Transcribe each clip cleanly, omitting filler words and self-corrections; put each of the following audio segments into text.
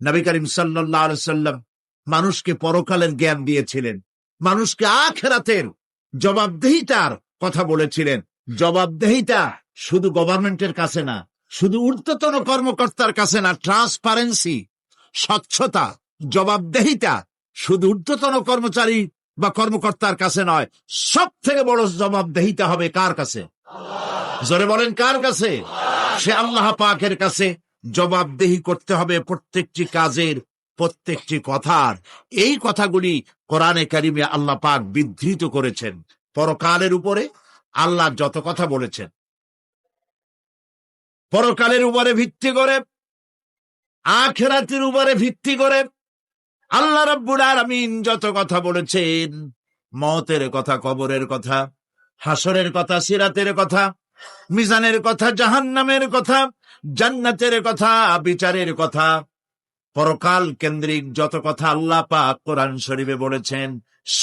নবী করিম সাল্লাল্লাহু আলাইহি ওয়াসাল্লাম মানুষকে পরকালের জ্ঞান দিয়েছিলেন, মানুষকে আখিরাতের জবাবদিহিতার কথা বলেছিলেন। জবাবদিহিতা শুধু গভর্নমেন্টের কাছে না, শুধু ঊর্ধ্বতন কর্মকর্তার কাছে না, ট্রান্সপারেন্সি, স্বচ্ছতা, জবাবদিহিতা শুধু ঊর্ধ্বতন কর্মচারী বা কর্মকর্তার কাছে নয়, সব থেকে বড় জবাবদিহিতা হবে কার কাছে? জোরে বলেন, কার কাছে? সে আল্লাহ পাকের কাছে জবাবদিহি করতে হবে প্রত্যেকটি কাজের, প্রত্যেকটি কথার। এই কথাগুলি কোরআনে কারিমে আল্লাহ পাক বিধৃত করেছেন। পরকালের উপরে আল্লাহ যত কথা বলেছেন, পরকালের উপরে ভিত্তি করে, আখিরাতের উপরে ভিত্তি করে আল্লাহ রাব্বুল আলামিন যত কথা বলেছেন, মওতের কথা, কবরের কথা, হাসরের কথা, সিরাতের কথা, মিজানের কথা, জাহান্নামের কথা, জান্নাতের কথা, বিচারের কথা, পরকাল কেন্দ্রিক যত কথা আল্লাহ পাক কোরআন শরীফে বলেছেন,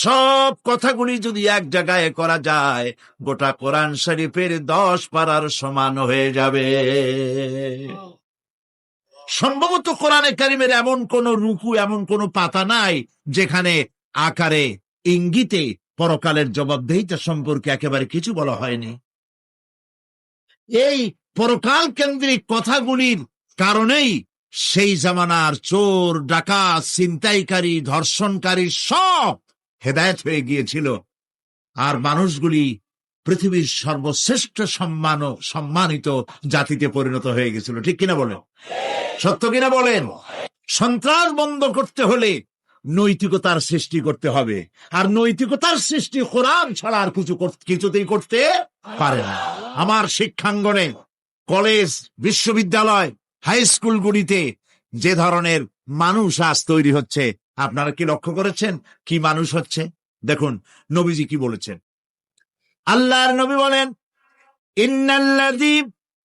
সব কথাগুলি যদি এক জায়গায় করা যায়, গোটা কোরআন শরীফের 10 পারার সমান হয়ে যাবে। সম্ভবত কোরআনে কারিমের এমন কোন রুকু, এমন কোন পাতা নাই যেখানে আকারে, ইঙ্গিতে পরকালের জবাবদিহিতা সম্পর্কে একেবারে কিছু বলা হয়নি। এই পরকাল কেন্দ্রিক কথাগুলির কারণেই সেই জামানার চোর, ডাকাত, ছিনতাইকারী, ধর্ষণকারী সব হেদায়েত হয়ে গিয়েছিল, আর মানুষগুলি পৃথিবীর সর্বশ্রেষ্ঠ সম্মানিত জাতিতে পরিণত হয়ে গেছিল। ঠিক কিনা বলেন? সত্য কিনা বলেন? সন্ত্রাস বন্ধ করতে হলে নৈতিকতার সৃষ্টি করতে হবে, আর নৈতিকতার সৃষ্টি কোরআন ছাড়া আর কিছুতেই করতে পারে না। আমার শিক্ষাঙ্গনে, কলেজ, বিশ্ববিদ্যালয়, হাই স্কুলগুলিতে যে ধরনের মানুষ আজ তৈরি হচ্ছে, আপনারা কি লক্ষ্য করেছেন কি মানুষ হচ্ছে? দেখুন নবীজি কি বলেছেন। আল্লাহর নবী বলেন, ইন্নাল্লাযী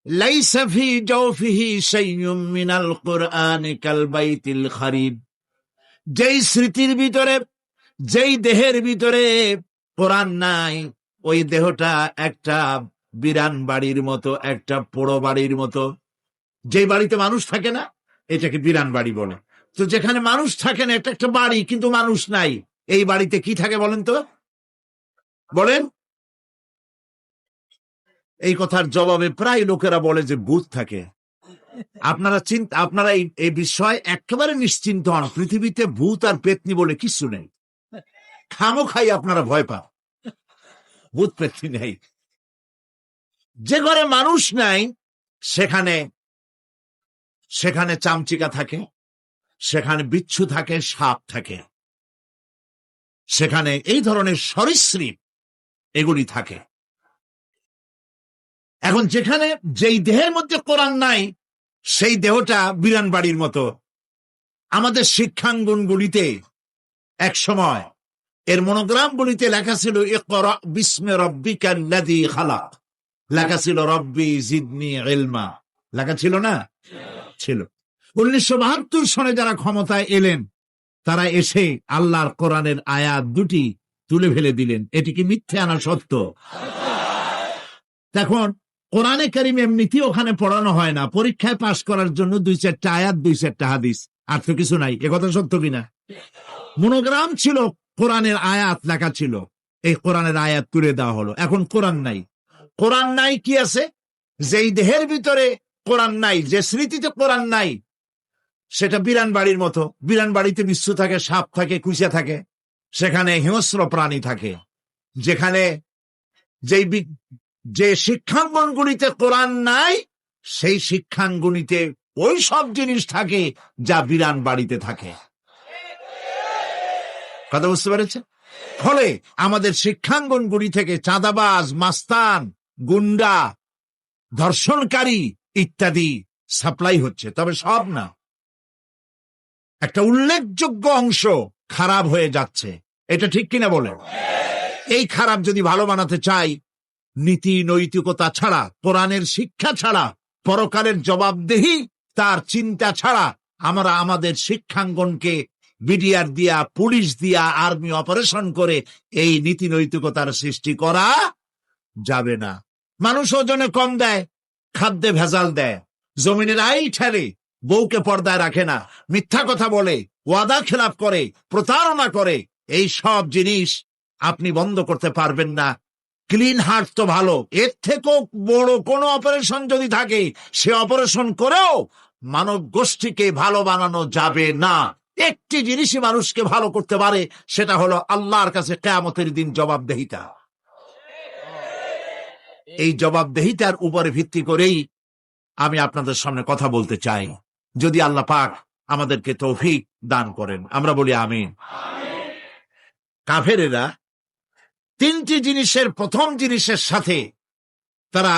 লাইসা ফি জাওফিহি শাইউম মিনাল কুরআনি কাল বাইতিল খারিব। যেই স্মৃতির ভিতরে, যেই দেহের ভিতরে কোরআন নাই, ওই দেহটা একটা বিরান বাড়ির মতো, একটা পোড়ো বাড়ির মতো। যে বাড়িতে মানুষ থাকে না, এটাকে বিরান বাড়ি বলে। তো যেখানে মানুষ থাকে না, এটা একটা বাড়ি কিন্তু মানুষ নাই, এই বাড়িতে কি থাকে বলেন তো? বলেন। এই কথার জবাবে প্রায় লোকেরা বলে যে ভূত থাকে। আপনারা এই বিষয় একেবারে নিশ্চিন্ত হন, পৃথিবীতে ভূত আর পেতনি বলে কিছু নেই। খামোখাই আপনারা ভয় পান, ভূত পেতনি নেই। যে ঘরে মানুষ নাই সেখানে চামচিকা থাকে, সেখানে বিচ্ছু থাকে, সাপ থাকে, সেখানে এই ধরনের সরীসৃপ এগুলি থাকে। এখন যেখানে, যেই দেহের মধ্যে কোরআন নাই, সেই দেহটা বিরান বাড়ির মতো। আমাদের শিক্ষাঙ্গনগুলিতে এক সময় এর মনোগ্রামগুলিতে লেখা ছিল, ইকরা বিস্মি রাব্বিকাল্লাযী খালাক, লেখা ছিল রব্বি জিদনি ইলমা, লেখা ছিল না? ছিল। 1972 সনে যারা ক্ষমতায় এলেন, তারা এসে আল্লাহর কোরআনের আয়াত দুটি তুলে ফেলে দিলেন। এটি কি মিথ্যে আনা সত্য? এখন কোরআনে কারিম এমনিতেই ওখানে পড়ানো হয় না, পরীক্ষায় পাশ করার জন্য 2-4টা আয়াত, 2-4টা হাদিস, আর তো কিছু নাই। একথা সত্য কিনা? মনোগ্রাম ছিল, কোরআনের আয়াত লেখা ছিল, এই কোরআনের আয়াত তুলে দেওয়া হলো। এখন কোরআন নাই। কোরআন নাই কি আছে? যেই দেহের ভিতরে কোরআন নাই, যে স্মৃতিতে কোরআন নাই, সেটা বিরান বাড়ির মতো। বিরান বাড়িতে বিচ্ছু থাকে, সাপ থাকে, কুইচা থাকে, সেখানে হিংস্র প্রাণী থাকে। যেখানে যে শিক্ষাঙ্গনগুলিতে কোরআন নাই, সেই শিক্ষাঙ্গনিতে ওই সব জিনিস থাকে যা বিরান বাড়িতে থাকে। কথা বুঝতে পেরেছেন? ফলে আমাদের শিক্ষাঙ্গনগুলি থেকে চাঁদাবাজ, মাস্তান, গুন্ডা, ধর্ষণকারী ইত্যাদি সাপ্লাই হচ্ছে, তবে সব না। একটা উল্লেখযোগ্য অংশ খারাপ হয়ে যাচ্ছে। এটা ঠিক কিনা বলেন? এই খারাপ যদি ভালো বানাতে চাই, নীতি নৈতিকতা ছাড়া, কোরআনের শিক্ষা ছাড়া, পরকালের জবাবদেহি তার চিন্তা ছাড়া আমরা আমাদের শিক্ষাঙ্গনকে বিডিআর দিয়া, পুলিশ দিয়া, আর্মি অপারেশন করে এই নীতি নৈতিকতার সৃষ্টি করা যাবে না। মানুষ ওজনে কম দেয়, খাদ্যে ভেজাল দেয়, জমিনের আইল ঠেলে, বউকে পর্দায় রাখে না, মিথ্যা কথা বলে, ওয়াদা খেলাপ করে, প্রতারণা করে, এই সব জিনিস আপনি বন্ধ করতে পারবেন না। ক্লিন হার্ট তো ভালো, এর থেকেও বড় কোনো অপারেশন যদি থাকে, সে অপারেশন করেও মানব গোষ্ঠীকে ভালো বানানো যাবে না। একটি জিনিসই মানুষকে ভালো করতে পারে, সেটা হলো আল্লাহর কাছে কিয়ামতের দিন জবাবদেহিতা। এই জবাবদেহিতার উপরে ভিত্তি করেই আমি আপনাদের সামনে কথা বলতে চাই, যদি আল্লাহ পাক আমাদেরকে তৌফিক দান করেন, আমরা বলি আমিন। কাফেরেরা তিনটি জিনিসের প্রথম জিনিসের সাথে তারা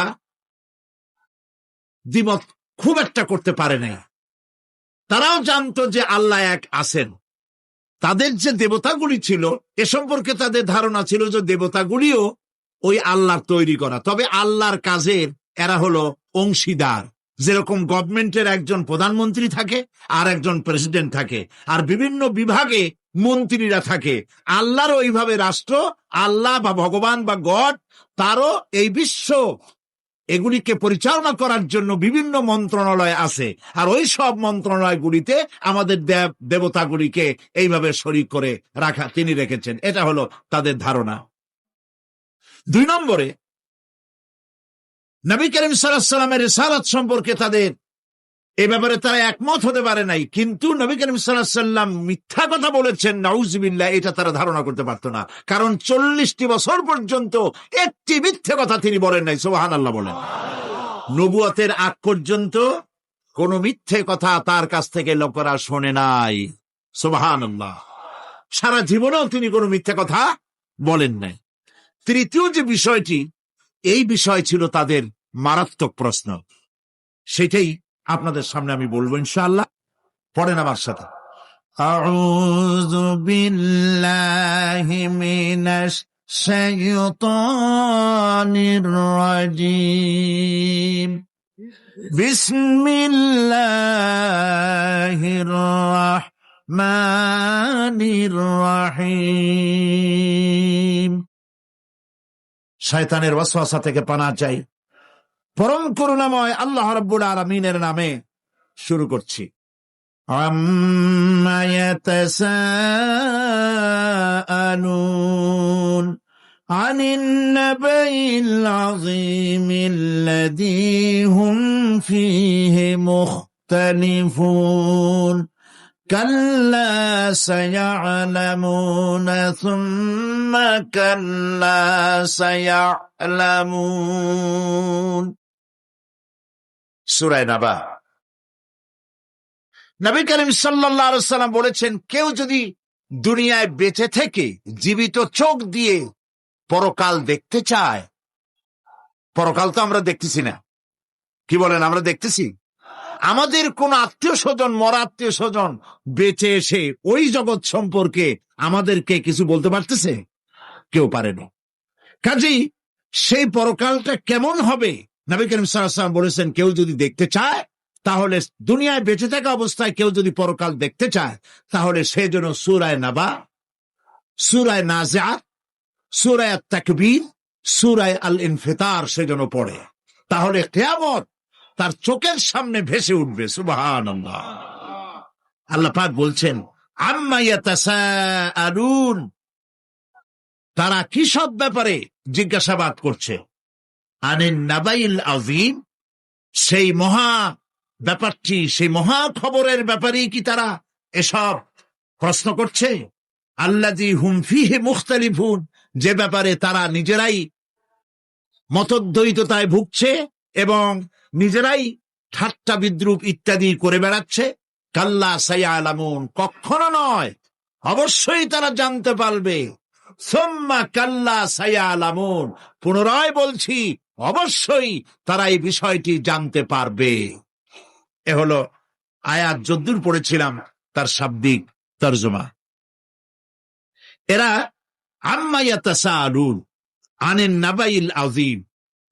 দ্বিমত খুব একটা করতে পারে না। তারাও জানতো যে আল্লাহ এক আছেন। তাদের যে দেবতাগুলি ছিল এ সম্পর্কে তাদের ধারণা ছিল যে দেবতাগুলিও ওই আল্লাহর তৈরি করা, তবে আল্লাহর কাজের এরা হলো অংশীদার। যেরকম গভর্নমেন্টের একজন প্রধানমন্ত্রী থাকে আর একজন প্রেসিডেন্ট থাকে, আর বিভিন্ন বিভাগে মন্ত্রীরা থাকে, আল্লাহরও ওইভাবে রাষ্ট্র, আল্লাহ বা ভগবান বা গড, তারও এই বিশ্ব এগুলিকে পরিচালনা করার জন্য বিভিন্ন মন্ত্রণালয় আছে, আর ওই সব মন্ত্রণালয়গুলিতে আমাদের দেবতাগুলিকে এইভাবে শরীক করে রাখা তিনি রেখেছেন। এটা হলো তাদের ধারণা। 2 নম্বরে, নবী করিম সাল্লাল্লাহু আলাইহি ওয়াসাল্লামের রিসালাত সম্পর্কে তাদের এই ব্যাপারে তারা একমত হতে পারে নাই, কিন্তু নবী করিম সাল্লাল্লাহু আলাইহি ওয়াসাল্লাম মিথ্যা কথা বলেছেন, নাউজুবিল্লাহ, এটা তারা ধারণা করতে পারতো না। কারণ 40টি বছর পর্যন্ত একটি মিথ্যে কথা তিনি বলেন নাই। সুবহানাল্লাহ বলেন। নবুয়তের আগ পর্যন্ত কোন মিথ্যে কথা তার কাছ থেকে লোকেরা শোনে নাই। সুবহানাল্লাহ। সারা জীবনেও তিনি কোনো মিথ্যে কথা বলেন নাই। তৃতীয় যে বিষয়টি, এই বিষয় ছিল তাদের মারাত্মক প্রশ্ন, সেটাই আপনাদের সামনে আমি বলবো ইনশাআল্লাহ। পড়েন আমার সাথে, আউযু বিল্লাহি মিনাশ শাইতানির রাজীম, বিসমিল্লাহির রাহমানির রাহিম। শয়তানের ওয়াসওয়াসা থেকে পানাহ চাই, পরম করুণাময় আল্লাহ রাব্বুল আলামিনের নামে শুরু করছি। আম্মা ইয়াতাসাআলুন আনিন নাবাইল আযীমিল্লাযী হুম ফীহি মুখতালিফুন কাল্লা সায়া'লামুনা সুম্মা কাল্লা সায়া'লামুন। সূরা নাবা। নবী করিম সাল্লাল্লাহু আলাইহি ওয়াসাল্লাম বলেছেন, কেউ যদি দুনিয়ায় বেঁচে থেকে জীবিত চোখ দিয়ে পরকাল দেখতে চায়, পরকাল তো আমরা দেখতেছি না, কি বলেন? আমরা দেখতেছি? আমাদের কোন আত্মীয় স্বজন, মরা আত্মীয় স্বজন বেঁচে এসে ওই জগৎ সম্পর্কে আমাদেরকে কিছু বলতে পারতেছে? কেউ পারেনি। কাজেই সেই পরকালটা কেমন হবে, নবী করিম সাল্লাল্লাহু আলাইহি ওয়াসাল্লাম বলেছেন, কেউ যদি দেখতে চায়, তাহলে দুনিয়ায় বেঁচে থাকা অবস্থায় কেউ যদি পরকাল দেখতে চায়, তাহলে সে যেন সূরা নাবা, সূরা নাজিআত, সূরা তাকবীর, সূরা আল ইনফিতার সে যেন পড়ে। তাহলে কিয়ামত তার চোখের সামনে ভেসে উঠবে। সুবহানাল্লাহ। আল্লাহ পাক বলছেন, আম্মা ইয়াতাসাআলুন, তারা কি সব ব্যাপারে জিজ্ঞাসাবাদ করছে? আনিন নাবাইল আযীম, সেই মহা ব্যাপারটি, সেই মহা খবরের ব্যাপারেই কি তারা এসব প্রশ্ন করছে? আল্লাযী হুম ফীহি মুখতালিফুন, যে ব্যাপারে তারা নিজেরাই মতদ্বৈততায় ভুগছে এবং নিজেরাই ঠাট্টা বিদ্রুপ ইত্যাদি করে বেড়াচ্ছে। কাল্লা সায়া'লামুন, কখনো নয়, অবশ্যই তারা জানতে পারবে। সুম্মা কাল্লা সায়া'লামুন, পুনরায় বলছি, অবশ্যই তারা এই বিষয়টি জানতে পারবে। এ হলো আয়াত যদ্দূর পড়েছিলাম তার শাব্দিক তরজমা। এরা আম্মা ইয়াতাসাআলুন আনিন নাবাইল আযীম,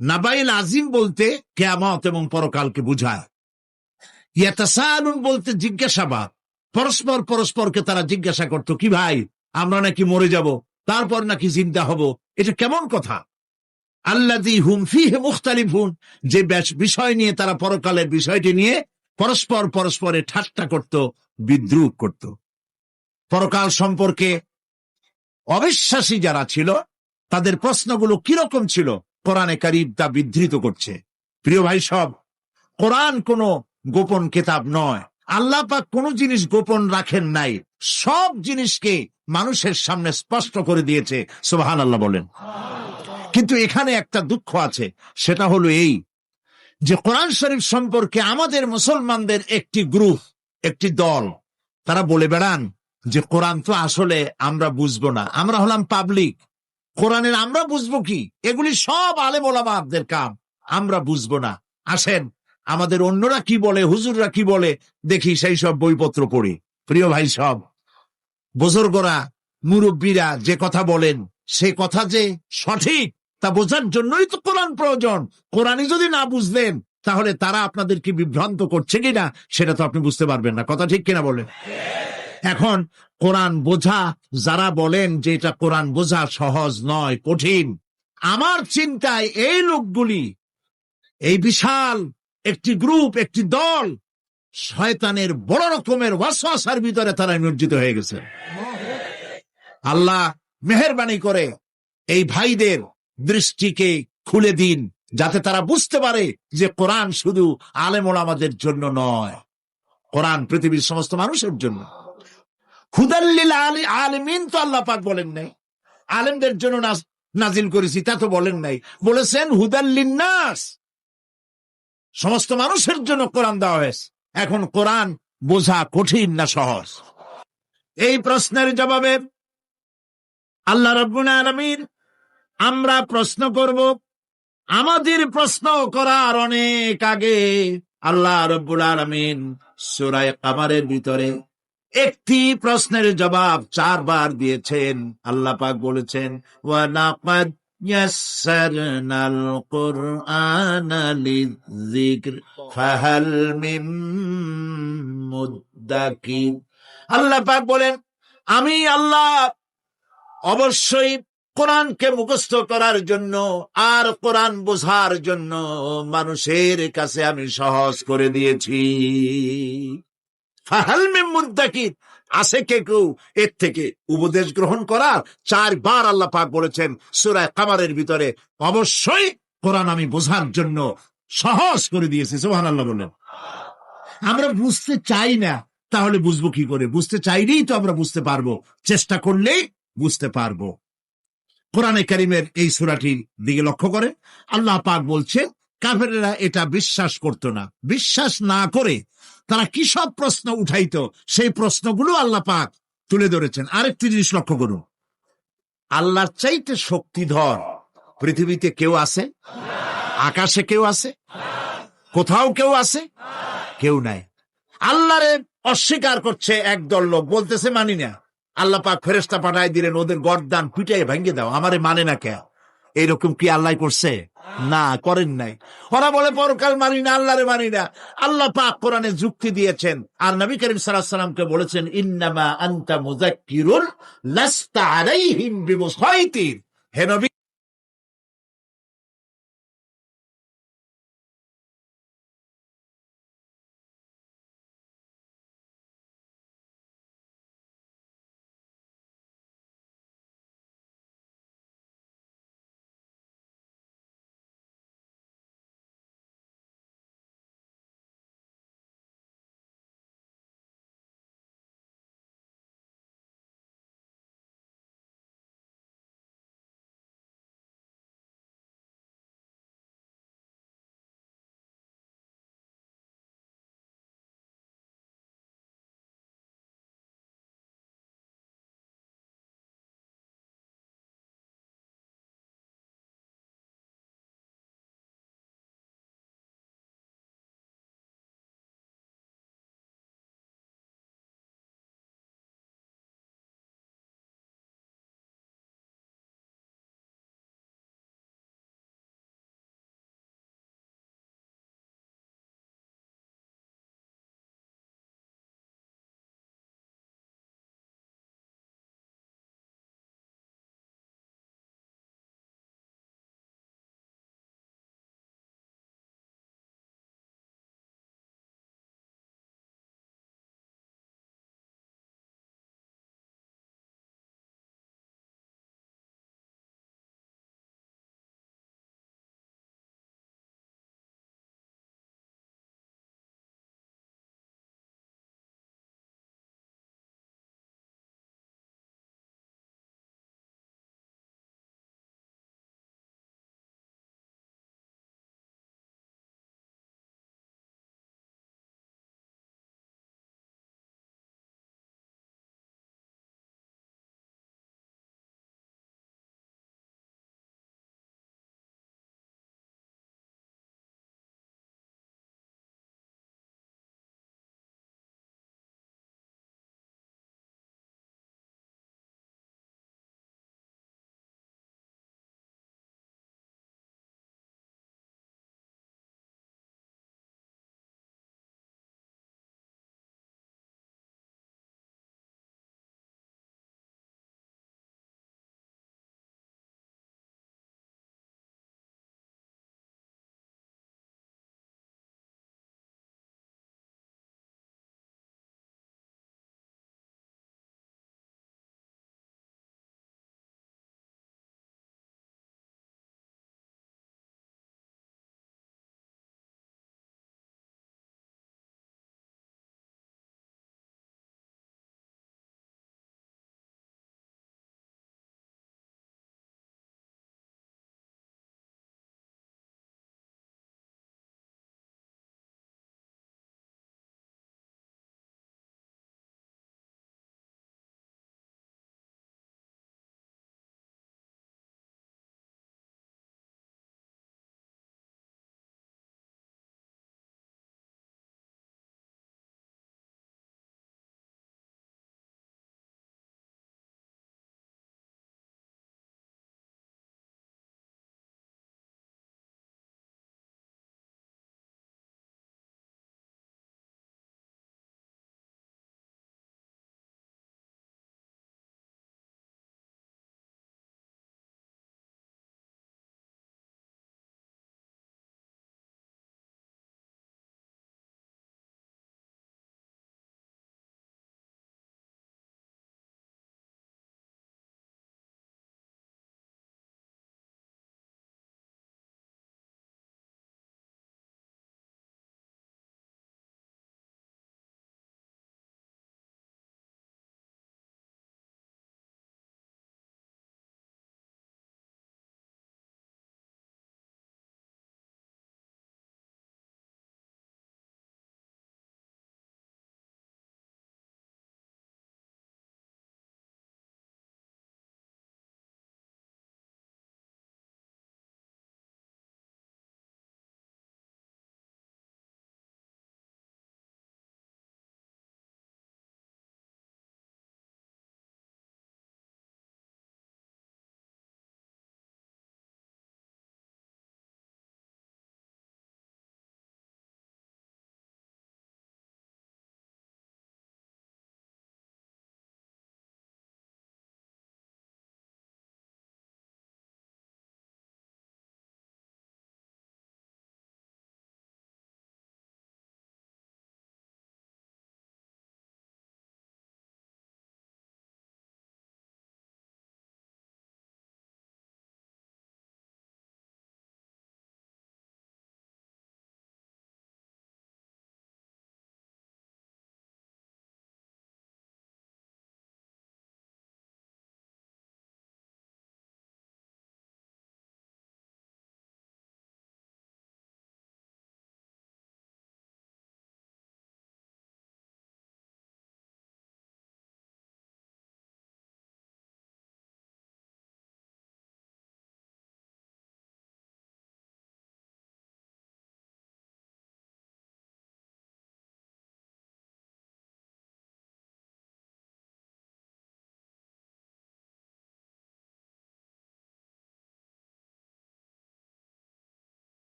নাবাইল আযীম বলতে কিয়ামত এবং পরকালকে বোঝায়। ইয়াতাসাআলুন বলতে জিজ্ঞাসাবাদ। পরস্পর পরস্পরকে তারা জিজ্ঞাসা করত, কি ভাই, আমরা নাকি মরে যাব, তারপর নাকি জিন্দা হব, এটা কেমন কথা? আল্লাযী হুম ফীহি মুখতালিফুন, যে বিষয় নিয়ে তারা, পরকালের বিষয়টি নিয়ে পরস্পর পরস্পরে ঠাট্টা করত, বিদ্রুপ করত। পরকাল সম্পর্কে অবিশ্বাসী যারা ছিল তাদের প্রশ্নগুলো কিরকম ছিল, কোরআনে কারীম তা বিধৃত করছে। প্রিয় ভাই সব, কোরআন কোনো গোপন কিতাব নয়। আল্লাহ পাক কোনো জিনিস গোপন রাখেন নাই, সব জিনিসকে মানুষের সামনে স্পষ্ট করে দিয়েছে। সুবহানাল্লাহ বলেন। কিন্তু এখানে একটা দুঃখ আছে, সেটা হলো এই যে কোরআন শরীফ সম্পর্কে আমাদের মুসলমানদের একটি গ্রুপ, একটি দল, তারা বলে বেড়ান যে কোরআন তো আসলে আমরা বুঝবো না, আমরা হলাম পাবলিক, কোরআনের আমরা বুঝবো কি, এগুলি সব আলেম ওলামাদের কাম, আমরা বুঝবো না। আসেন আমাদের অন্যরা কি বলে, হুজুররা কি বলে দেখি, সেই সব বইপত্র পড়ি। প্রিয় ভাই সব, বুজুর্গরা মুরব্বীরা যে কথা বলেন সে কথা যে সঠিক তা বোঝার জন্যই তো কোরআন প্রয়োজন। কোরআনই যদি না বুঝলেন তাহলে তারা আপনাদেরকে বিভ্রান্ত করছে কিনা সেটা তো আপনি বুঝতে পারবেন না। কথা ঠিক কিনা বলেন? এখন কোরআন বোঝা যারা বলেন যে এটা কোরআন বোঝা সহজ নয়, কঠিন, আমার চিন্তায় এই লোকগুলি, এই বিশাল একটি গ্রুপ, একটি দল, শয়তানের বড় রকমের ওয়াসওয়াসার ভিতরে তারা নিমজ্জিত হয়ে গেছে। আল্লাহ মেহেরবানি করে এই ভাইদের দৃষ্টিকে খুলে দিন, যাতে তারা বুঝতে পারে যে কোরআন শুধু আলেম ওলামাদের জন্য নয়, কোরআন পৃথিবীর সমস্ত মানুষের জন্য। হুদাল্লিল আলিমিন তো আল্লাহ পাক বলেন নাই আলেমদের জন্য নাজিল করেছি, তা তো বলেন নাই, বলেছেন হুদাল্লিন নাস, সমস্ত মানুষের জন্য কোরআন দেওয়া হয়েছে। এখন কোরআন বোঝা কঠিন না সহজ? এই প্রশ্নের জবাবে আল্লাহ রাব্বুল আলামিন, আমরা প্রশ্ন করব, আমাদের প্রশ্ন করার অনেক আগে আল্লাহ রাব্বুল আলামিন সূরা কামারের ভিতরে একটি প্রশ্নের জবাব 4 বার দিয়েছেন। আল্লাহ পাক বলেছেন, ওয়া লাকাদ ইয়াসসারনাল কুরআনা লিযিকর ফাহাল মিন মুদ্দাকির। আল্লাহ পাক বলেন, আমি আল্লাহ অবশ্যই কোরআনকে মুখস্থ করার জন্য আর কোরআন বোঝার জন্য মানুষের কাছে আমি সহজ করে দিয়েছি। ফাহাল মিন মুদ্দাকির, আছে কে কেউ এর থেকে উপদেশ গ্রহণ করার? 4 বার আল্লাহ পাক বলেছেন সূরা কামারের ভিতরে, অবশ্যই কোরআন আমি বোঝার জন্য সহজ করে দিয়েছি। সুবহানাল্লাহ বলেন। আমরা বুঝতে চাই না, তাহলে বুঝবো কি করে? বুঝতে চাইলেই তো আমরা বুঝতে পারবো, চেষ্টা করলেই বুঝতে পারবো। কোরআনে কারীমের এই সূরাটির দিকে লক্ষ্য করে আল্লাহ পাক বলছেন, কাফেরেরা এটা বিশ্বাস করত না, বিশ্বাস না করে তারা কি সব প্রশ্ন উঠাইতো, সেই প্রশ্নগুলো আল্লাহ পাক তুলে ধরেছেন। আরেকটি জিনিস লক্ষ্য করুন, আল্লাহর চাইতে শক্তিধর পৃথিবীতে কেউ আছে? আকাশে কেউ আছে? কোথাও কেউ আছে? কেউ নাই। আল্লাহরে অস্বীকার করছে একদল লোক, বলতেছে মানি না। আল্লাহ পাক ফেরেশতা পাঠায় দিলেন, ওদের গর্দান পিটাই ভেঙে দাও, আমারে মানে না কে? এইরকম কি আল্লাহ করছে? না, করেন নাই। ওরা বলে পরকাল মানি না, আল্লাহরে মানি না। আল্লাহ পাক কোরআনে যুক্তি দিয়েছেন, আর নবী করিম সাল্লাল্লাহু আলাইহি ওয়াসাল্লামকে বলেছেন, ইন্নামা আনতা মুযাক্কিরুন লাস্তা আলাইহিম বিমুসাইতির। হে নবী,